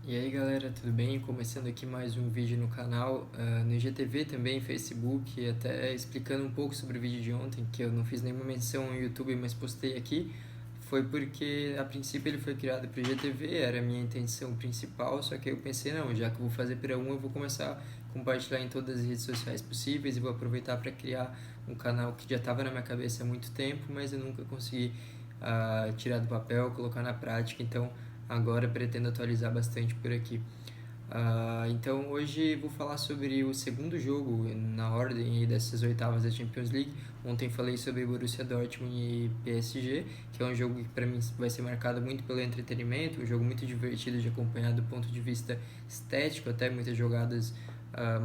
E aí galera, tudo bem? Começando aqui mais um vídeo no canal, no IGTV também, Facebook, até explicando um pouco sobre o vídeo de ontem, que eu não fiz nenhuma menção no YouTube, mas postei aqui. Foi porque a princípio ele foi criado para o IGTV, era a minha intenção principal, só que eu pensei, não, já que eu vou fazer para um, eu vou começar a compartilhar em todas as redes sociais possíveis e vou aproveitar para criar um canal que já estava na minha cabeça há muito tempo, mas eu nunca consegui tirar do papel, colocar na prática, então agora pretendo atualizar bastante por aqui. Então hoje vou falar sobre o segundo jogo na ordem aí dessas oitavas da Champions League. Ontem falei sobre Borussia Dortmund e PSG, que é um jogo que para mim vai ser marcado muito pelo entretenimento, um jogo muito divertido de acompanhar do ponto de vista estético, até muitas jogadas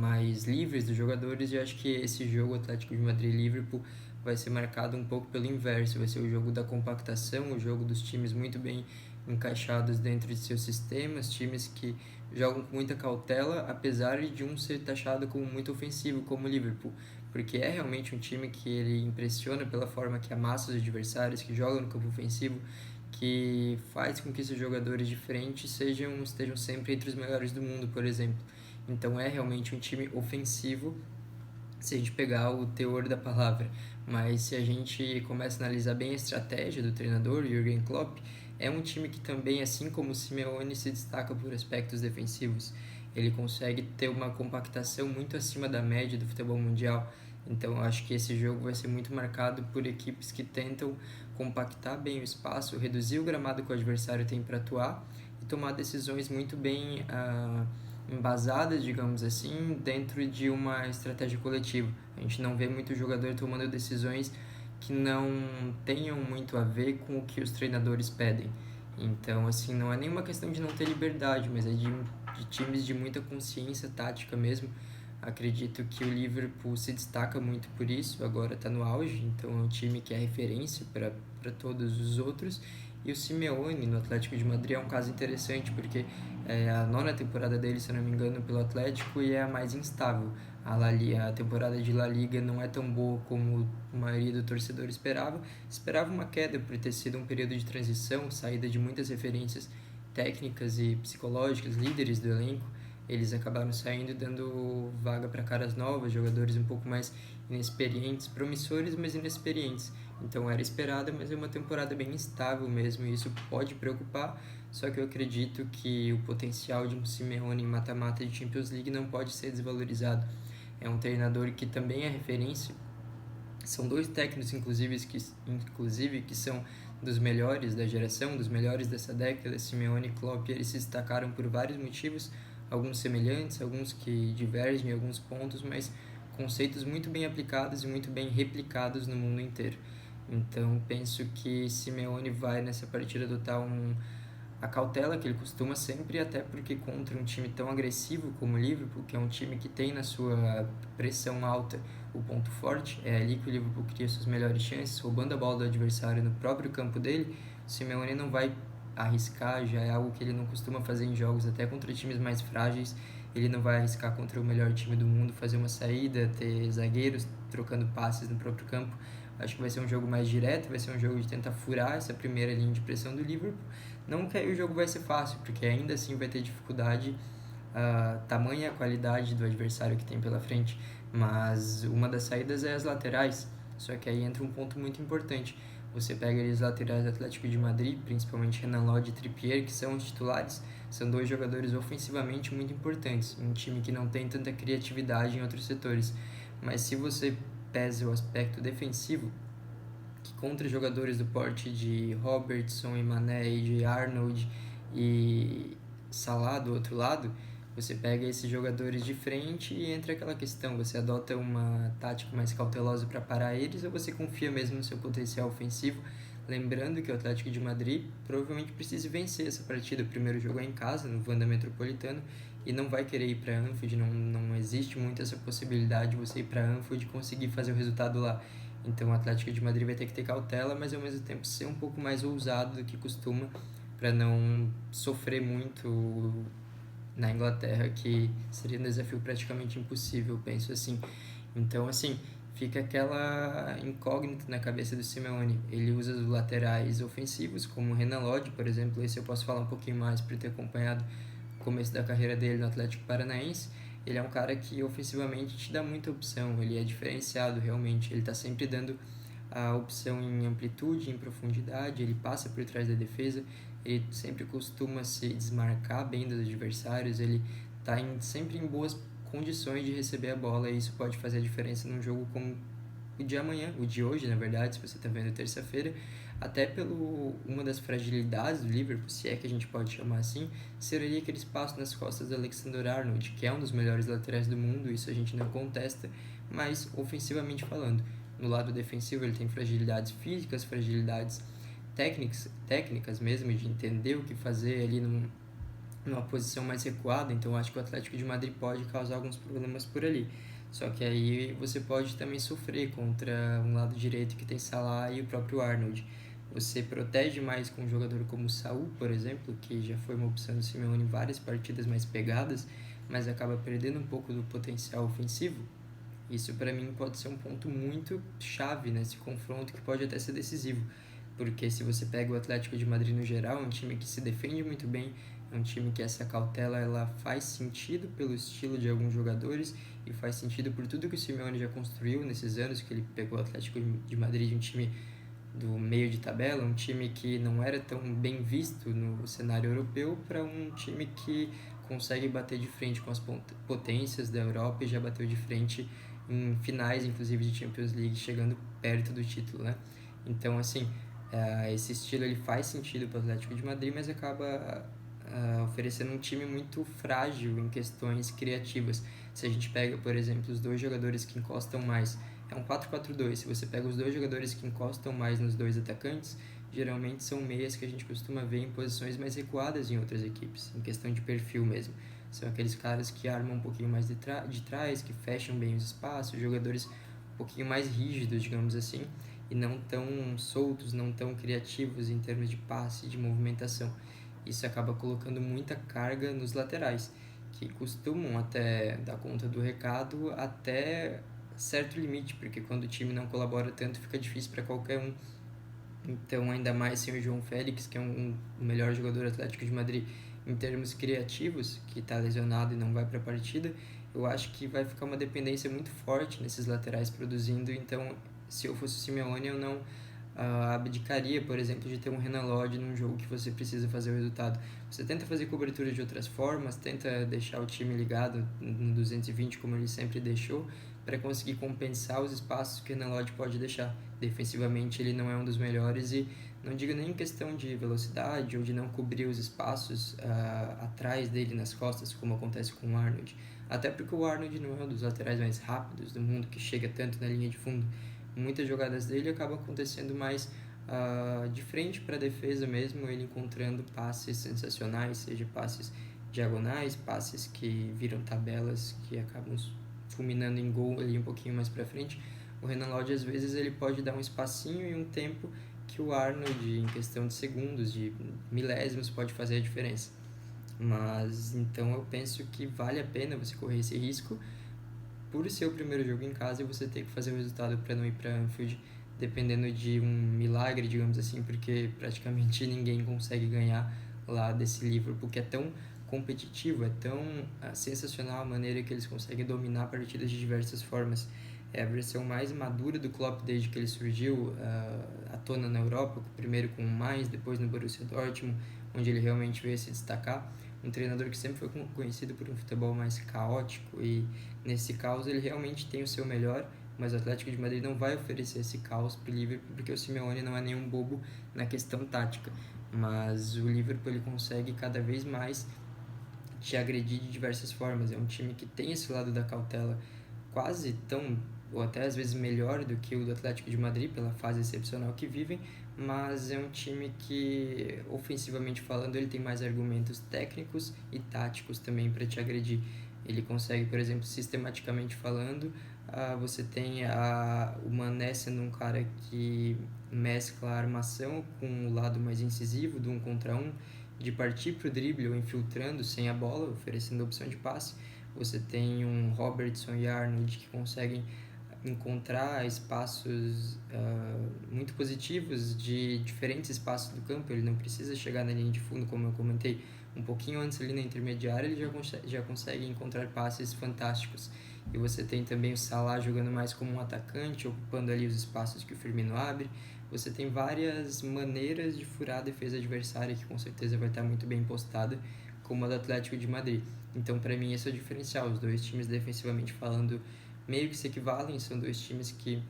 mais livres dos jogadores, e eu acho que esse jogo Atlético de Madrid e Liverpool vai ser marcado um pouco pelo inverso, vai ser o jogo da compactação, o jogo dos times muito bem encaixados dentro de seus sistemas, times que jogam com muita cautela, apesar de um ser taxado como muito ofensivo, como o Liverpool, porque é realmente um time que ele impressiona pela forma que amassa os adversários, que joga no campo ofensivo, que faz com que esses jogadores diferentes estejam sempre entre os melhores do mundo, por exemplo. Então é realmente um time ofensivo, se a gente pegar o teor da palavra, mas se a gente começa a analisar bem a estratégia do treinador, Jürgen Klopp, é um time que também, assim como o Simeone, se destaca por aspectos defensivos. Ele consegue ter uma compactação muito acima da média do futebol mundial. Então eu acho que esse jogo vai ser muito marcado por equipes que tentam compactar bem o espaço, reduzir o gramado que o adversário tem para atuar e tomar decisões muito bem embasadas, digamos assim, dentro de uma estratégia coletiva. A gente não vê muito jogador tomando decisões que não tenham muito a ver com o que os treinadores pedem. Então, assim, não é nenhuma questão de não ter liberdade, mas é de times de muita consciência tática mesmo. Acredito que o Liverpool se destaca muito por isso, agora está no auge, então é um time que é referência para todos os outros. E o Simeone no Atlético de Madrid é um caso interessante, porque é a nona temporada dele, se não me engano, pelo Atlético, e é a mais instável. A temporada de La Liga não é tão boa como a maioria do torcedor esperava. Esperava uma queda por ter sido um período de transição, saída de muitas referências técnicas e psicológicas, líderes do elenco. Eles acabaram saindo dando vaga para caras novas, jogadores um pouco mais inexperientes, promissores, mas inexperientes. Então era esperada, mas é uma temporada bem instável mesmo, e isso pode preocupar. Só que eu acredito que o potencial de um Simeone em mata-mata de Champions League não pode ser desvalorizado. É um treinador que também é referência. São dois técnicos, inclusive, que são dos melhores da geração, dos melhores dessa década. Simeone e Klopp, eles se destacaram por vários motivos, alguns semelhantes, alguns que divergem em alguns pontos, mas conceitos muito bem aplicados e muito bem replicados no mundo inteiro. Então penso que Simeone vai nessa partida adotar a cautela que ele costuma sempre, até porque contra um time tão agressivo como o Liverpool, que é um time que tem na sua pressão alta o ponto forte, é ali que o Liverpool cria suas melhores chances, roubando a bola do adversário no próprio campo dele. O Simeone não vai arriscar, já é algo que ele não costuma fazer em jogos, até contra times mais frágeis. Ele não vai arriscar contra o melhor time do mundo, fazer uma saída, ter zagueiros trocando passes no próprio campo. Acho que vai ser um jogo mais direto, vai ser um jogo de tentar furar essa primeira linha de pressão do Liverpool. Não que aí o jogo vai ser fácil, porque ainda assim vai ter dificuldade, tamanha a qualidade do adversário que tem pela frente, mas uma das saídas é as laterais. Só que aí entra um ponto muito importante. Você pega ali os laterais do Atlético de Madrid, principalmente Renan Lodge e Trippier, que são os titulares, são dois jogadores ofensivamente muito importantes, um time que não tem tanta criatividade em outros setores. Mas se você pesa o aspecto defensivo, que contra jogadores do porte de Robertson e Mané e de Arnold e Salah do outro lado, você pega esses jogadores de frente e entra aquela questão, você adota uma tática mais cautelosa para parar eles ou você confia mesmo no seu potencial ofensivo, lembrando que o Atlético de Madrid provavelmente precisa vencer essa partida. O primeiro jogo é em casa, no Wanda Metropolitano, e não vai querer ir para Anfield, não existe muito essa possibilidade de você ir para Anfield e conseguir fazer o resultado lá. Então o Atlético de Madrid vai ter que ter cautela, mas ao mesmo tempo ser um pouco mais ousado do que costuma, para não sofrer muito na Inglaterra, que seria um desafio praticamente impossível, penso assim. Então, assim, fica aquela incógnita na cabeça do Simeone. Ele usa os laterais ofensivos, como o Renan Lodge, por exemplo. Esse eu posso falar um pouquinho mais por ter acompanhado começo da carreira dele no Atlético Paranaense, ele é um cara que ofensivamente te dá muita opção, ele é diferenciado realmente, ele está sempre dando a opção em amplitude, em profundidade, ele passa por trás da defesa, ele sempre costuma se desmarcar bem dos adversários, ele está sempre em boas condições de receber a bola, e isso pode fazer a diferença num jogo como o de amanhã, o de hoje, na verdade, se você está vendo terça-feira, até pelo uma das fragilidades do Liverpool, se é que a gente pode chamar assim, seria aquele espaço nas costas do Alexander-Arnold, que é um dos melhores laterais do mundo, isso a gente não contesta, mas ofensivamente falando, no lado defensivo ele tem fragilidades físicas, fragilidades técnicas mesmo, de entender o que fazer ali numa posição mais recuada, então acho que o Atlético de Madrid pode causar alguns problemas por ali. Só que aí você pode também sofrer contra um lado direito que tem Salah e o próprio Arnold. Você protege mais com um jogador como o Saúl, por exemplo, que já foi uma opção do Simeone em várias partidas mais pegadas, mas acaba perdendo um pouco do potencial ofensivo. Isso para mim pode ser um ponto muito chave nesse confronto, que pode até ser decisivo, porque se você pega o Atlético de Madrid no geral, é um time que se defende muito bem, é um time que essa cautela ela faz sentido pelo estilo de alguns jogadores e faz sentido por tudo que o Simeone já construiu nesses anos que ele pegou o Atlético de Madrid, um time do meio de tabela, um time que não era tão bem visto no cenário europeu, para um time que consegue bater de frente com as potências da Europa e já bateu de frente em finais, inclusive de Champions League, chegando perto do título, né? Então, assim, esse estilo ele faz sentido para o Atlético de Madrid, mas acaba oferecendo um time muito frágil em questões criativas. Se a gente pega, por exemplo, os dois jogadores que encostam mais, é um 4-4-2. Se você pega os dois jogadores que encostam mais nos dois atacantes, geralmente são meias que a gente costuma ver em posições mais recuadas em outras equipes, em questão de perfil mesmo. São aqueles caras que armam um pouquinho mais de trás, que fecham bem os espaços, jogadores um pouquinho mais rígidos, digamos assim, e não tão soltos, não tão criativos em termos de passe, de movimentação. Isso acaba colocando muita carga nos laterais, que costumam até dar conta do recado até certo limite, porque quando o time não colabora tanto fica difícil para qualquer um. Então, ainda mais sem o João Félix, que é o melhor jogador atlético de Madrid em termos criativos, que está lesionado e não vai para a partida, eu acho que vai ficar uma dependência muito forte nesses laterais produzindo. Então, se eu fosse o Simeone, eu não abdicaria, por exemplo, de ter um Renan Lodge num jogo que você precisa fazer o resultado. Você tenta fazer cobertura de outras formas, tenta deixar o time ligado no 220, como ele sempre deixou, para conseguir compensar os espaços que o Renan Lodge pode deixar. Defensivamente ele não é um dos melhores, e não digo nem em questão de velocidade ou de não cobrir os espaços atrás dele nas costas, como acontece com o Arnold. Até porque o Arnold não é um dos laterais mais rápidos do mundo, que chega tanto na linha de fundo. Muitas jogadas dele acabam acontecendo mais de frente para a defesa mesmo, ele encontrando passes sensacionais, seja passes diagonais, passes que viram tabelas, que acabam fulminando em gol ali um pouquinho mais para frente. O Renan Lodge, às vezes, ele pode dar um espacinho e um tempo que o Arnold, em questão de segundos, de milésimos, pode fazer a diferença. Mas, então, eu penso que vale a pena você correr esse risco por ser o primeiro jogo em casa e você ter que fazer o resultado para não ir para Anfield, dependendo de um milagre, digamos assim, porque praticamente ninguém consegue ganhar lá desse Liverpool, que é tão competitivo, é tão sensacional a maneira que eles conseguem dominar partidas de diversas formas. É a versão mais madura do Klopp desde que ele surgiu à tona na Europa, primeiro com o Mainz, depois no Borussia Dortmund, onde ele realmente veio se destacar. Um treinador que sempre foi conhecido por um futebol mais caótico, e nesse caos ele realmente tem o seu melhor, mas o Atlético de Madrid não vai oferecer esse caos para o Liverpool, porque o Simeone não é nenhum bobo na questão tática, mas o Liverpool ele consegue cada vez mais te agredir de diversas formas. É um time que tem esse lado da cautela quase tão, ou até às vezes melhor do que o do Atlético de Madrid, pela fase excepcional que vivem, mas é um time que, ofensivamente falando, ele tem mais argumentos técnicos e táticos também para te agredir. Ele consegue, por exemplo, sistematicamente falando, você tem o Mané sendo um cara que mescla a armação com o lado mais incisivo do 1 contra 1, de partir para o drible ou infiltrando sem a bola, oferecendo a opção de passe. Você tem um Robertson e Arnold que conseguem encontrar espaços muito positivos de diferentes espaços do campo. Ele não precisa chegar na linha de fundo, como eu comentei, um pouquinho antes ali na intermediária, ele já consegue encontrar passes fantásticos. E você tem também o Salah jogando mais como um atacante, ocupando ali os espaços que o Firmino abre. Você tem várias maneiras de furar a defesa adversária, que com certeza vai estar muito bem postada, como a do Atlético de Madrid. Então, para mim, esse é o diferencial. Os dois times, defensivamente falando, meio que se equivalem. São dois times que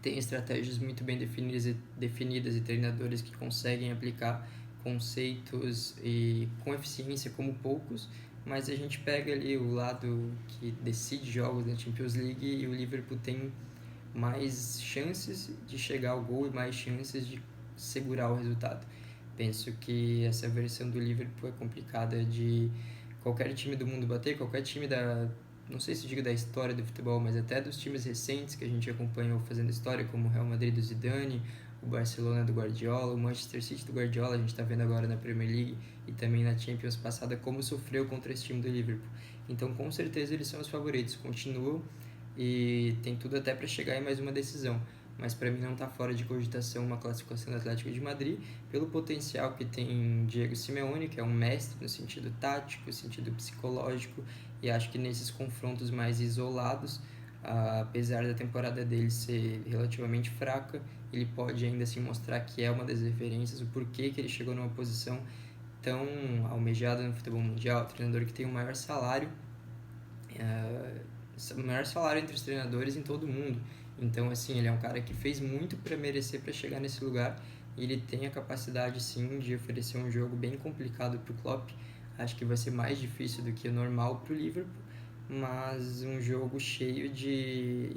têm estratégias muito bem definidas e treinadores que conseguem aplicar conceitos e com eficiência como poucos, mas a gente pega ali o lado que decide jogos na Champions League e o Liverpool tem mais chances de chegar ao gol e mais chances de segurar o resultado. Penso que essa versão do Liverpool é complicada de qualquer time do mundo bater, qualquer time não sei se digo da história do futebol, mas até dos times recentes que a gente acompanhou fazendo história, como o Real Madrid do Zidane, o Barcelona do Guardiola, o Manchester City do Guardiola, a gente está vendo agora na Premier League e também na Champions passada como sofreu contra esse time do Liverpool. Então, com certeza, eles são os favoritos, continuam e tem tudo até para chegar em mais uma decisão. Mas para mim não está fora de cogitação uma classificação do Atlético de Madrid, pelo potencial que tem Diego Simeone, que é um mestre no sentido tático, no sentido psicológico, e acho que nesses confrontos mais isolados, apesar da temporada dele ser relativamente fraca, ele pode ainda assim mostrar que é uma das referências, o porquê que ele chegou numa posição tão almejada no futebol mundial, treinador que tem o maior salário, o maior salário entre os treinadores em todo o mundo. Então, assim, ele é um cara que fez muito para merecer para chegar nesse lugar e ele tem a capacidade, sim, de oferecer um jogo bem complicado para o Klopp. Acho que vai ser mais difícil do que o normal para o Liverpool, mas um jogo cheio de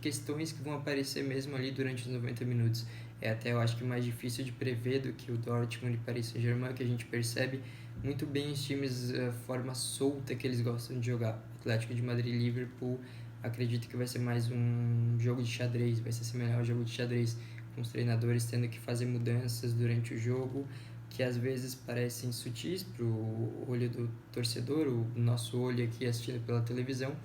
questões que vão aparecer mesmo ali durante os 90 minutos. É até, eu acho que mais difícil de prever do que o Dortmund e Paris Saint-Germain, que a gente percebe muito bem os times, a forma solta que eles gostam de jogar. Atlético de Madrid e Liverpool, acredito que vai ser mais um jogo de xadrez, vai ser similar ao jogo de xadrez, com os treinadores tendo que fazer mudanças durante o jogo, que às vezes parecem sutis para o olho do torcedor, o nosso olho aqui assistindo pela televisão,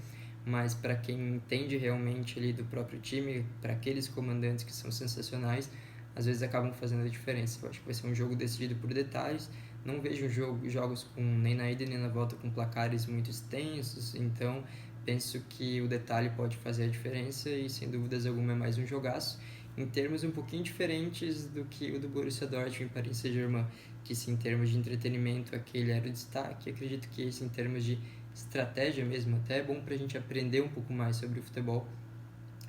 mas para quem entende realmente ali do próprio time, para aqueles comandantes que são sensacionais, às vezes acabam fazendo a diferença. Eu acho que vai ser um jogo decidido por detalhes. Não vejo jogos com nem na ida nem na volta com placares muito extensos, então penso que o detalhe pode fazer a diferença e sem dúvidas alguma é mais um jogaço. Em termos um pouquinho diferentes do que o do Borussia Dortmund e Paris Saint-Germain, que se em termos de entretenimento aquele era o destaque, acredito que esse em termos de estratégia mesmo, até é bom pra gente aprender um pouco mais sobre o futebol.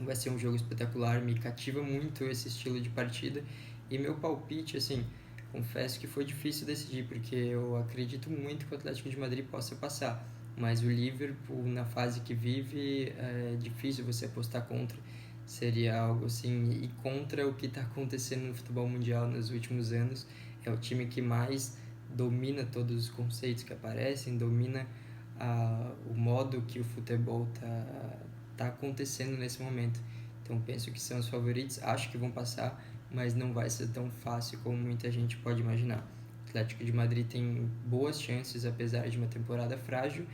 Vai ser um jogo espetacular, me cativa muito esse estilo de partida. E meu palpite, assim, confesso que foi difícil decidir, porque eu acredito muito que o Atlético de Madrid possa passar. Mas o Liverpool, na fase que vive, é difícil você apostar contra. Seria algo assim, e contra o que está acontecendo no futebol mundial nos últimos anos. É o time que mais domina todos os conceitos que aparecem, domina o modo que o futebol tá acontecendo nesse momento. Então penso que são os favoritos, acho que vão passar, mas não vai ser tão fácil como muita gente pode imaginar. O Atlético de Madrid tem boas chances, apesar de uma temporada frágil,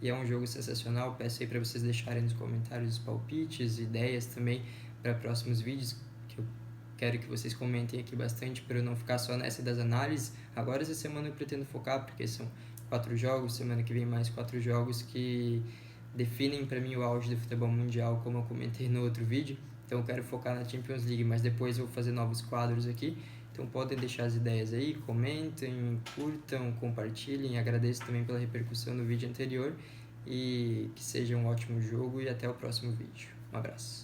e é um jogo sensacional. Peço aí para vocês deixarem nos comentários os palpites, ideias também para próximos vídeos, que eu quero que vocês comentem aqui bastante para eu não ficar só nessa das análises. Agora essa semana eu pretendo focar, porque são 4 jogos, semana que vem mais 4 jogos que definem para mim o auge do futebol mundial, como eu comentei no outro vídeo. Então eu quero focar na Champions League, mas depois eu vou fazer novos quadros aqui. Então podem deixar as ideias aí, comentem, curtam, compartilhem. Agradeço também pela repercussão no vídeo anterior e que seja um ótimo jogo e até o próximo vídeo. Um abraço.